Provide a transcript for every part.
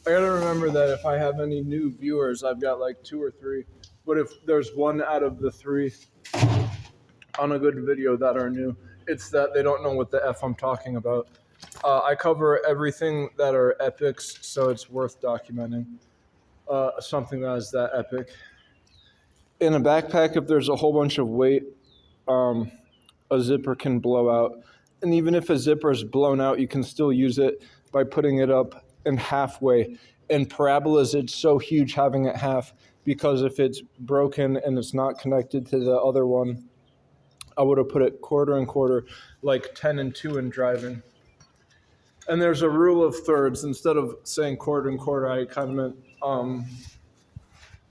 I gotta remember that if I have any new viewers, I've got like 2 or 3. But if there's one out of the 3 on a good video that are new, it's that they don't know what the F I'm talking about. I cover everything that are epics, so it's worth documenting. Something that is that epic. In a backpack, if there's a whole bunch of weight, a zipper can blow out. And even if a zipper is blown out, you can still use it by putting it up in halfway. In parabolas, it's so huge having it half because if it's broken and it's not connected to the other one, I would have put it quarter and quarter, like 10 and 2 in driving. And there's a rule of thirds. Instead of saying quarter and quarter, I kind of meant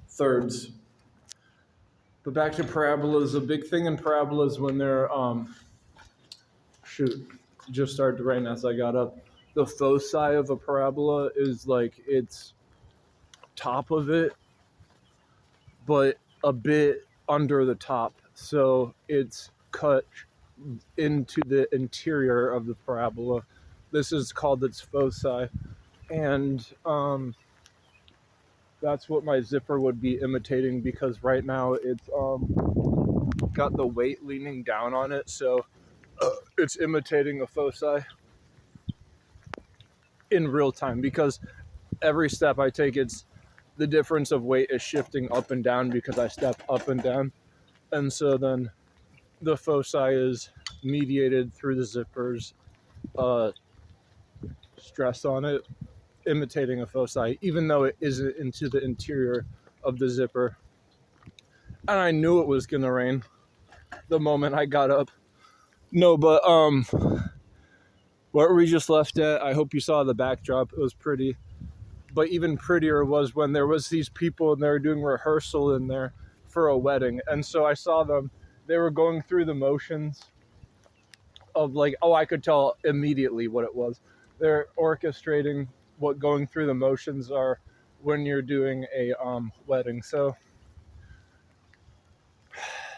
thirds. But back to parabolas, a big thing in parabolas when they're, just started to rain as I got up. The foci of a parabola is like it's top of it, but a bit under the top. So it's cut into the interior of the parabola. This is called its foci. And that's what my zipper would be imitating because right now it's got the weight leaning down on it. So it's imitating a foci in real time because every step I take, it's the difference of weight is shifting up and down because I step up and down. And so then the foci is mediated through the zipper's stress on it, imitating a foci, even though it isn't into the interior of the zipper. And I knew it was gonna rain the moment I got up. No, but where we just left at, I hope you saw the backdrop. It was pretty. But even prettier was when there was these people and they were doing rehearsal in there for a wedding. And so I saw them, they were going through the motions of like, oh, I could tell immediately what it was. They're orchestrating what going through the motions are when you're doing a wedding. So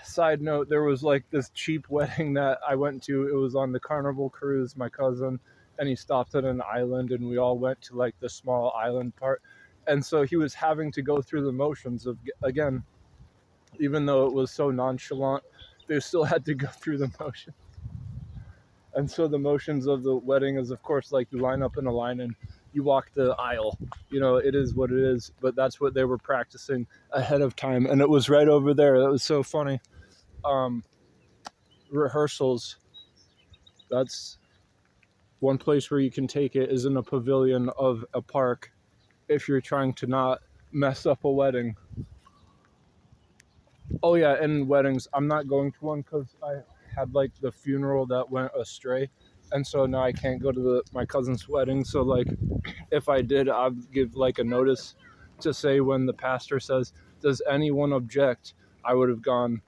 side note, there was like this cheap wedding that I went to. It was on the Carnival cruise, my cousin, and he stopped at an island and we all went to like the small island part. And so he was having to go through the motions of, again, even though it was so nonchalant, they still had to go through the motion. And so the motions of the wedding is, of course, like you line up in a line and you walk the aisle. You know, it is what it is, but that's what they were practicing ahead of time. And it was right over there. That was so funny. Rehearsals, that's one place where you can take it is in a pavilion of a park if you're trying to not mess up a wedding. Oh yeah, and weddings, I'm not going to one because I had like the funeral that went astray, and so now I can't go to my cousin's wedding. So like if I did, I'd give like a notice to say when the pastor says, does anyone object, I would have gone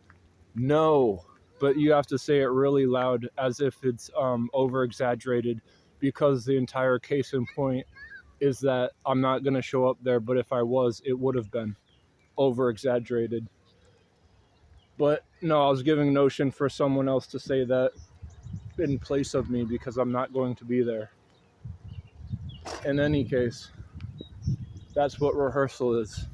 no, but you have to say it really loud as if it's over exaggerated, because the entire case in point is that I'm not going to show up there, but if I was, it would have been over exaggerated. But no, I was giving notion for someone else to say that in place of me because I'm not going to be there. In any case, that's what rehearsal is.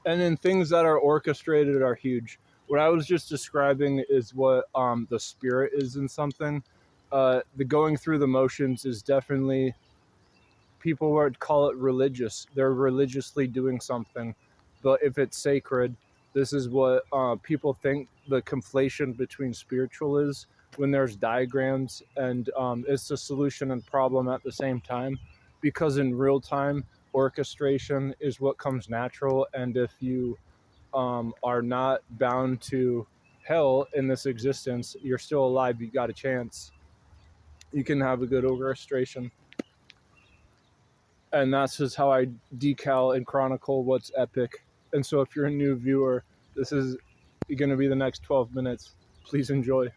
And then things that are orchestrated are huge. What I was just describing is what the spirit is in something. The going through the motions is definitely, people would call it religious. They're religiously doing something. But if it's sacred, this is what people think the conflation between spiritual is when there's diagrams, and it's the solution and problem at the same time. Because in real time, orchestration is what comes natural. And if you are not bound to hell in this existence, you're still alive, you got a chance. You can have a good orchestration. And that's just how I decal and chronicle what's epic. And so if you're a new viewer, this is going to be the next 12 minutes. Please enjoy.